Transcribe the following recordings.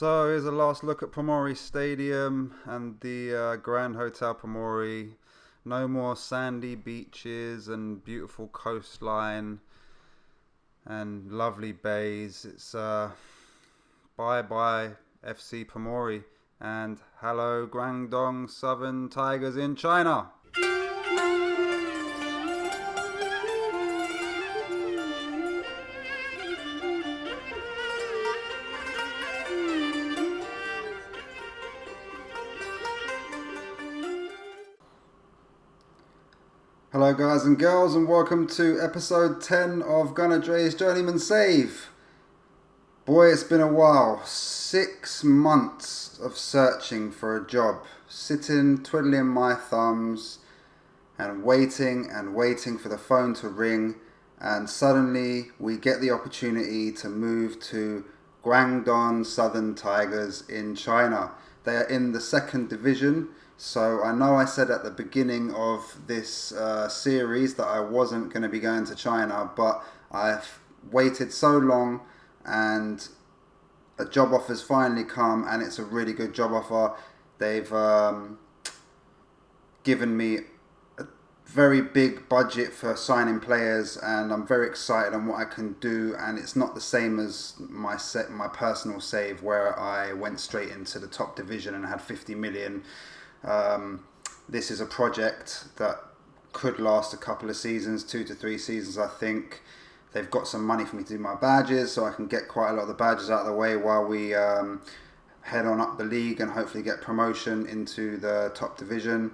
So here's a last look at Pomori Stadium and the Grand Hotel Pomori. No more sandy beaches and beautiful coastline and lovely bays. It's bye-bye FC Pomori and hello Guangdong Southern Tigers in China. Hello guys and girls, and welcome to episode 10 of Gunnar Dre's Journeyman Save. Boy, it's been a while. 6 months of searching for a job. Sitting, twiddling my thumbs and waiting for the phone to ring, and suddenly we get the opportunity to move to Guangdong Southern Tigers in China. They are in the 2nd division. So I know I said at the beginning of this series that I wasn't going to be going to China, but I've waited so long and a job offer's finally come, and it's a really good job offer. They've given me a very big budget for signing players, and I'm very excited on what I can do. And it's not the same as my personal save where I went straight into the top division and had 50 million. This is a project that could last a couple of seasons, 2 to 3 seasons I think. They've got some money for me to do my badges, so I can get quite a lot of the badges out of the way while we head on up the league and hopefully get promotion into the top division,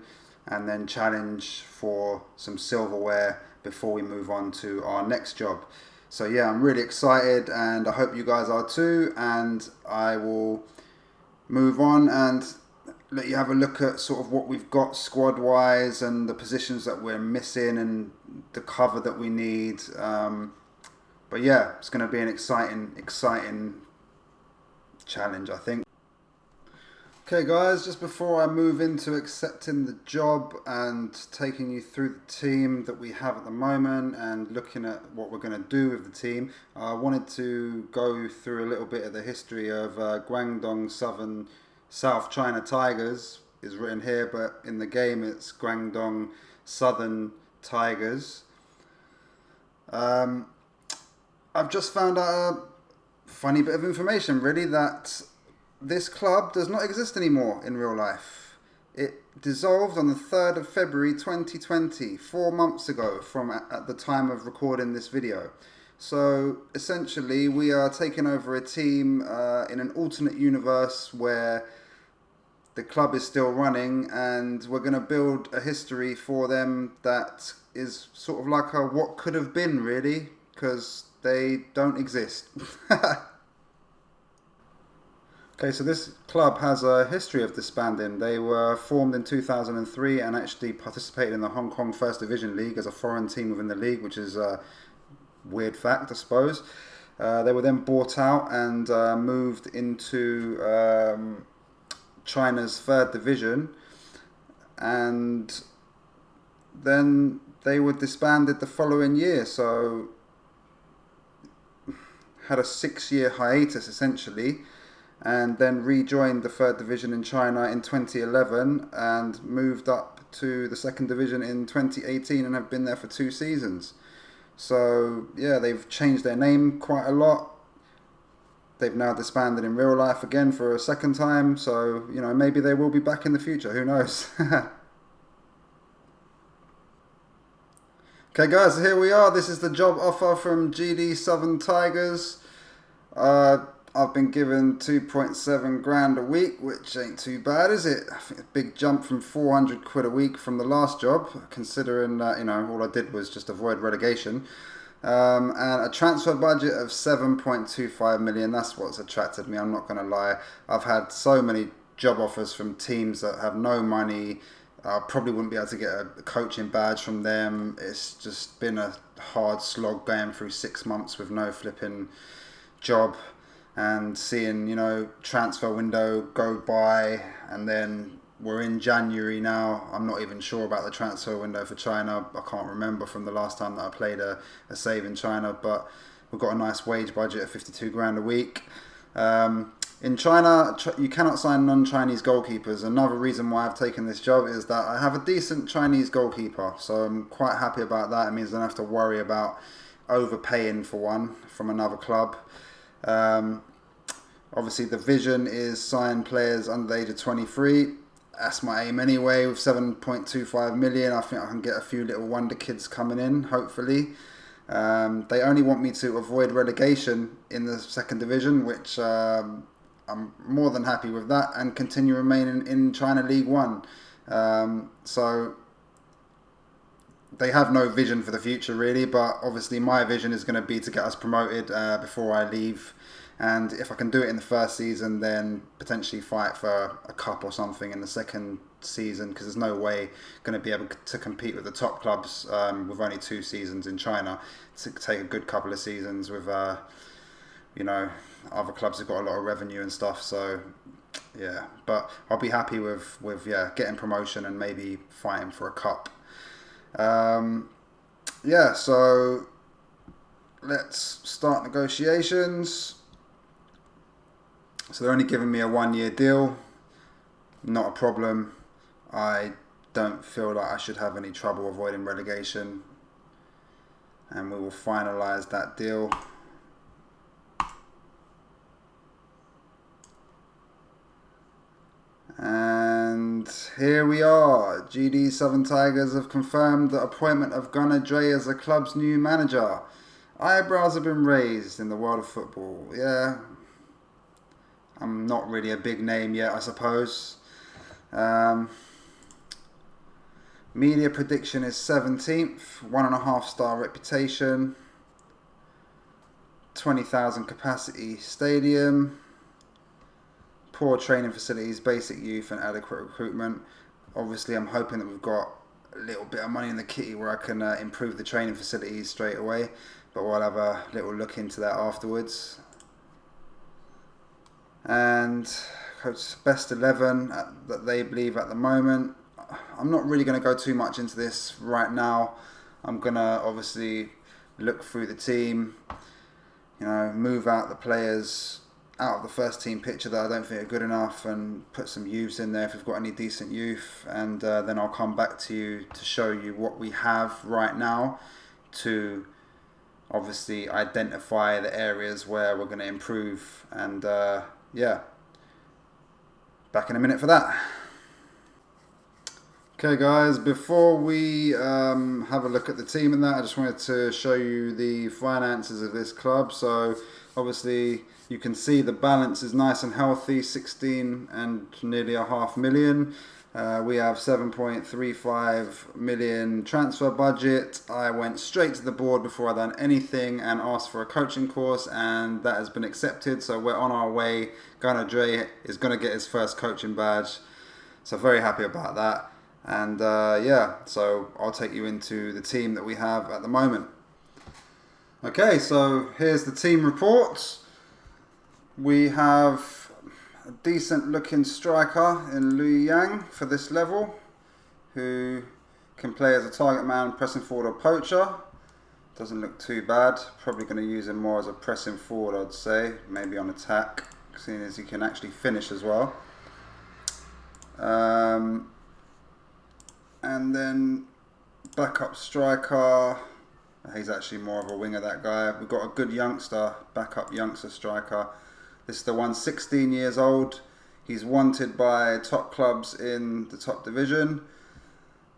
and then challenge for some silverware before we move on to our next job. So yeah, I'm really excited and I hope you guys are too, and I will move on and let you have a look at sort of what we've got squad wise and the positions that we're missing and the cover that we need. But yeah, it's going to be an exciting challenge, I think. Okay guys, just before I move into accepting the job and taking you through the team that we have at the moment and looking at what we're going to do with the team, I wanted to go through a little bit of the history of Guangdong South China Tigers. Is written here, but in the game it's Guangdong Southern Tigers. I've just found out a funny bit of information, really, that this club does not exist anymore in real life. It dissolved on the 3rd of February 2020, 4 months ago from at the time of recording this video. So essentially we are taking over a team in an alternate universe where the club is still running, and we're going to build a history for them that is sort of like a what could have been, really, because they don't exist. Okay, so this club has a history of disbanding. They were formed in 2003 and actually participated in the Hong Kong First Division League as a foreign team within the league, which is a weird fact, I suppose. They were then bought out and moved into China's 3rd division, and then they were disbanded the following year. So had a 6-year hiatus essentially, and then rejoined the 3rd division in China in 2011 and moved up to the 2nd division in 2018 and have been there for 2 seasons. So yeah, they've changed their name quite a lot. They've now disbanded in real life again for a 2nd time. So, you know, maybe they will be back in the future. Who knows? Okay guys, so here we are. This is the job offer from GD Southern Tigers. I've been given 2.7 grand a week, which ain't too bad, is it? I think a big jump from 400 quid a week from the last job, considering that, you know, all I did was just avoid relegation. And a transfer budget of 7.25 million. That's what's attracted me, I'm not going to lie. I've had so many job offers from teams that have no money. I probably wouldn't be able to get a coaching badge from them. It's just been a hard slog going through 6 months with no flipping job, and seeing, you know, transfer window go by, and then we're in January now. I'm not even sure about the transfer window for China. I can't remember from the last time that I played a save in China, but we've got a nice wage budget of 52 grand a week. In China, you cannot sign non-Chinese goalkeepers. Another reason why I've taken this job is that I have a decent Chinese goalkeeper, so I'm quite happy about that. It means I don't have to worry about overpaying for one from another club. Obviously, the vision is sign players under the age of 23. That's my aim anyway. With 7.25 million, I think I can get a few little wonder kids coming in, hopefully. They only want me to avoid relegation in the second division, which I'm more than happy with that, and continue remaining in China League One. So they have no vision for the future really, but obviously my vision is going to be to get us promoted before I leave. And if I can do it in the first season, then potentially fight for a cup or something in the second season, because there's no way going to be able to compete with the top clubs with only 2 seasons in China. To take a good couple of seasons with, other clubs have got a lot of revenue and stuff. So yeah, but I'll be happy with getting promotion and maybe fighting for a cup. So let's start negotiations. So they're only giving me a 1-year deal. Not a problem. I don't feel like I should have any trouble avoiding relegation. And we will finalise that deal. And here we are. GD Southern Tigers have confirmed the appointment of Gunnar Dre as the club's new manager. Eyebrows have been raised in the world of football. Yeah. I'm not really a big name yet, I suppose. Media prediction is 17th. 1.5 star reputation. 20,000 capacity stadium. Poor training facilities, basic youth and adequate recruitment. Obviously, I'm hoping that we've got a little bit of money in the kitty where I can improve the training facilities straight away. But we'll have a little look into that afterwards. And coach best 11 that they believe at the moment. I'm not really going to go too much into this right now. I'm going to obviously look through the team, move out the players out of the first team picture that I don't think are good enough, and put some youths in there if we've got any decent youth, and then I'll come back to you to show you what we have right now to obviously identify the areas where we're going to improve. And back in a minute for that. Okay guys, before we have a look at the team and that, I just wanted to show you the finances of this club. So obviously you can see the balance is nice and healthy, 16 and nearly $500,000. We have 7.35 million transfer budget. I went straight to the board before I done anything and asked for a coaching course, and that has been accepted. So we're on our way. Gunnar Dre is going to get his first coaching badge. So very happy about that. And so I'll take you into the team that we have at the moment. Okay, so here's the team report. We have a decent looking striker in Liu Yang for this level, who can play as a target man, pressing forward or poacher. Doesn't look too bad. Probably going to use him more as a pressing forward, I'd say. Maybe on attack, seeing as he can actually finish as well. And then backup striker. He's actually more of a winger, that guy. We've got a good youngster, backup youngster striker. This is the one, 16 years old. He's wanted by top clubs in the top division.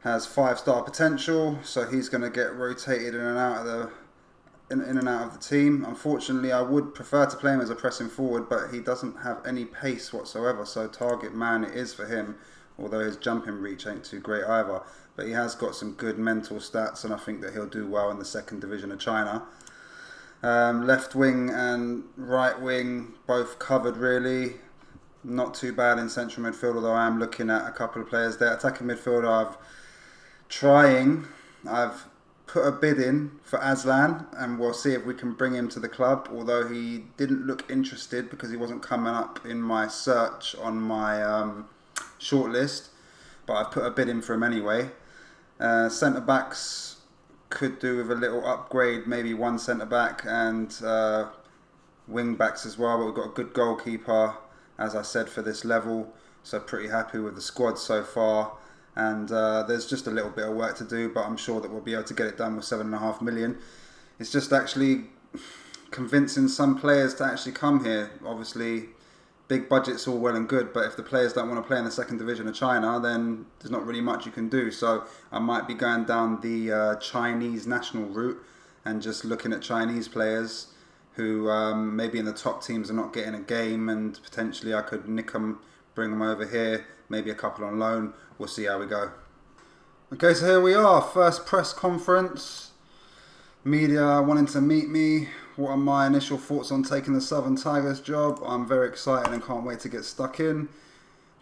Has 5-star potential, so he's going to get rotated in and out of the team. Unfortunately, I would prefer to play him as a pressing forward, but he doesn't have any pace whatsoever. So target man it is for him, although his jumping reach ain't too great either. But he has got some good mental stats, and I think that he'll do well in the second division of China. Left wing and right wing both covered really. Not too bad in central midfield, although I am looking at a couple of players there. Attacking midfielder, I've put a bid in for Aslan, and we'll see if we can bring him to the club, although he didn't look interested because he wasn't coming up in my search on my shortlist. But I've put a bid in for him anyway. Centre backs could do with a little upgrade, maybe one centre back, and wing backs as well. But we've got a good goalkeeper. as I said, for this level. So pretty happy with the squad so far. And there's just a little bit of work to do, but I'm sure that we'll be able to get it done with 7.5 million. It's just actually convincing some players to actually come here. Obviously, big budget's all well and good, but if the players don't want to play in the second division of China, then there's not really much you can do. So I might be going down the Chinese national route and just looking at Chinese players who maybe in the top teams are not getting a game, and potentially I could nick them, bring them over here, maybe a couple on loan. We'll see how we go. Okay, so here we are, first press conference. Media wanting to meet me. What are my initial thoughts on taking the Southern Tigers job? I'm very excited and can't wait to get stuck in.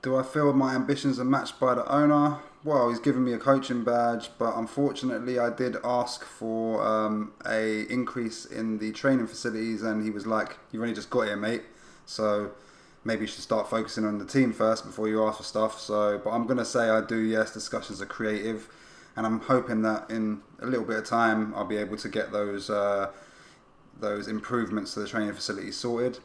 Do I feel my ambitions are matched by the owner? Well, he's given me a coaching badge, but unfortunately I did ask for a increase in the training facilities, and he was like, "You've only just got here, mate, so maybe you should start focusing on the team first before you ask for stuff." So, but I'm going to say I do, yes, discussions are creative, and I'm hoping that in a little bit of time I'll be able to get those improvements to the training facilities sorted.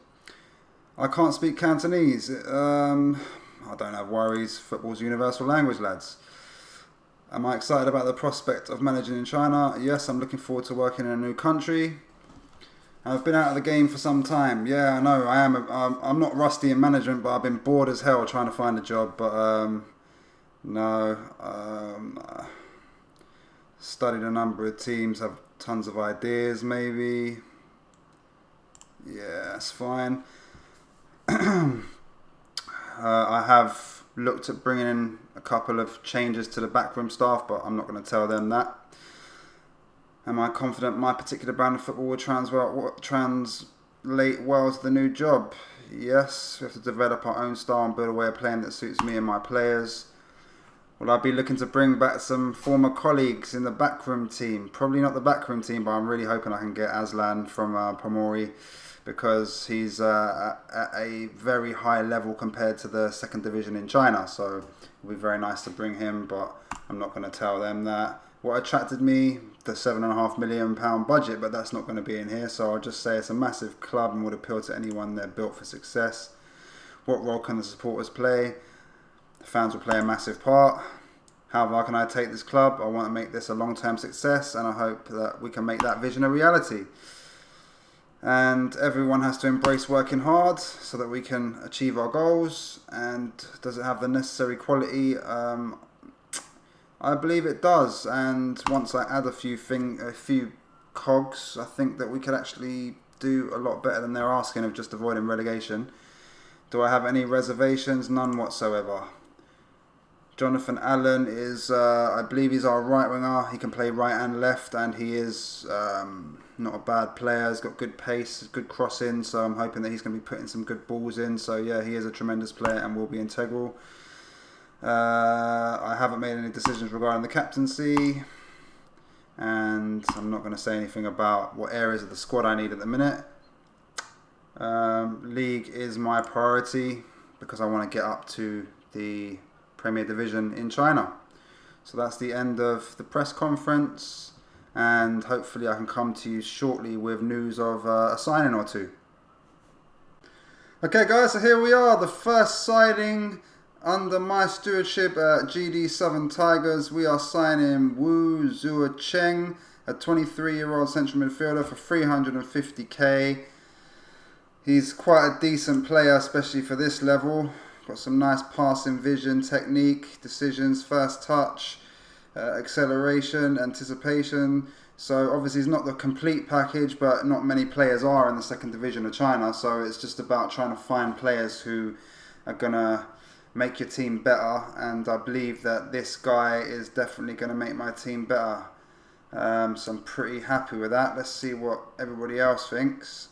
I can't speak Cantonese. I don't have worries. Football's a universal language, lads. Am I excited about the prospect of managing in China? Yes, I'm looking forward to working in a new country. I've been out of the game for some time. Yeah, I know, I am. I'm not rusty in management, but I've been bored as hell trying to find a job. But studied a number of teams, have tons of ideas maybe. Yeah, that's fine. I have looked at bringing in a couple of changes to the backroom staff, but I'm not going to tell them that. Am I confident my particular brand of football will translate well to the new job? Yes, we have to develop our own style and build a way of playing that suits me and my players. Will I be looking to bring back some former colleagues in the backroom team? Probably not the backroom team, but I'm really hoping I can get Aslan from Pomori, because he's at a very high level compared to the second division in China. So it'll be very nice to bring him, but I'm not going to tell them that. What attracted me? The £7.5 million budget, but that's not going to be in here. So I'll just say it's a massive club and would appeal to anyone. They're built for success. What role can the supporters play? The fans will play a massive part. How far can I take this club? I want to make this a long-term success, and I hope that we can make that vision a reality. And everyone has to embrace working hard so that we can achieve our goals. And does it have the necessary quality? I believe it does. And once I add a few cogs, I think that we could actually do a lot better than they're asking of just avoiding relegation. Do I have any reservations? None whatsoever. Jonathan Allen is, I believe he's our right winger. He can play right and left, and he is not a bad player. He's got good pace, good crossing, so I'm hoping that he's going to be putting some good balls in. So yeah, he is a tremendous player and will be integral. I haven't made any decisions regarding the captaincy, and I'm not going to say anything about what areas of the squad I need at the minute. League is my priority because I want to get up to the Premier Division in China. So that's the end of the press conference, and hopefully I can come to you shortly with news of a signing or two. Okay guys, so here we are, the first signing under my stewardship at GD Southern Tigers. We are signing Wu Zuocheng, a 23-year-old central midfielder, for 350k. He's quite a decent player, especially for this level. Got some nice passing vision, technique, decisions, first touch, acceleration, anticipation. So obviously he's not the complete package, but not many players are in the second division of China. So it's just about trying to find players who are going to make your team better. And I believe that this guy is definitely going to make my team better. So I'm pretty happy with that. Let's see what everybody else thinks.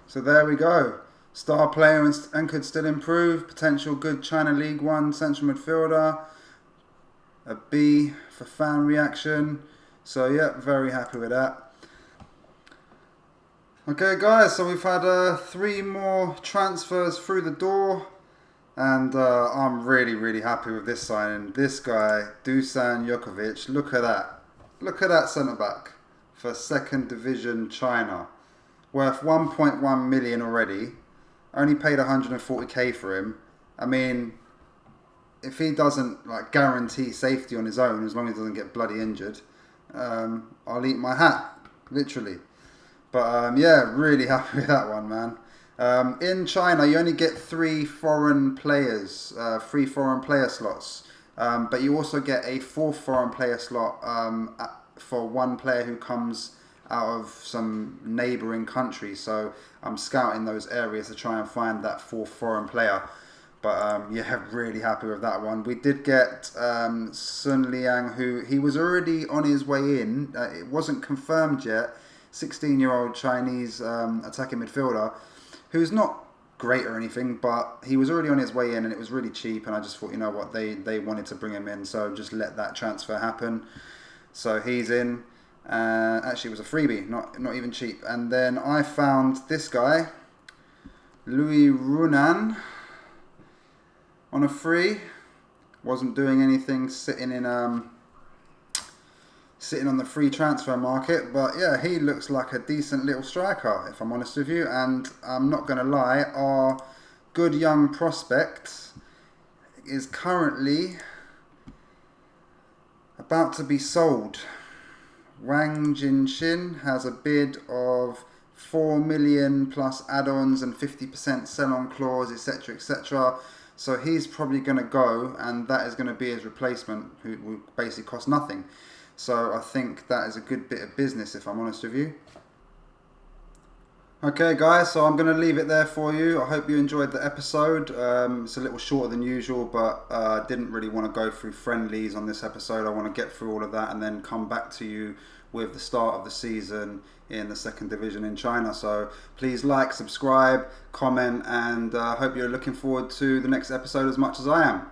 So there we go. Star player and could still improve. Potential good China League 1 central midfielder. A B for fan reaction. So yeah, very happy with that. Okay guys, so we've had 3 more transfers through the door. And I'm really happy with this signing. This guy, Dusan Jokovic, look at that. Look at that centre back for second division China. worth 1.1 million already. Only paid 140k for him. I mean, if he doesn't like guarantee safety on his own, as long as he doesn't get bloody injured, I'll eat my hat, literally. But yeah, really happy with that one, man. In China, you only get 3 foreign players, 3 foreign player slots. But you also get a 4th foreign player slot for one player who comes out of some neighbouring country. So I'm scouting those areas to try and find that 4th foreign player. But yeah, really happy with that one. We did get Sun Liang, who he was already on his way in. It wasn't confirmed yet. 16-year-old Chinese attacking midfielder, who's not great or anything, but he was already on his way in and it was really cheap, and I just thought, you know what, they wanted to bring him in, so just let that transfer happen. So he's in. Actually, it was a freebie, not even cheap. And then I found this guy, Louis Runan, on a free. Wasn't doing anything, sitting on the free transfer market, but yeah, he looks like a decent little striker, if I'm honest with you. And I'm not going to lie, our good young prospect is currently about to be sold. Wang Jinxin has a bid of 4 million plus add-ons and 50% sell-on clause, etc., etc. So he's probably going to go, and that is going to be his replacement, who will basically cost nothing. So I think that is a good bit of business, if I'm honest with you. Okay guys, so I'm going to leave it there for you. I hope you enjoyed the episode. It's a little shorter than usual, but I didn't really want to go through friendlies on this episode. I want to get through all of that and then come back to you with the start of the season in the 2nd division in China. So please like, subscribe, comment, and I hope you're looking forward to the next episode as much as I am.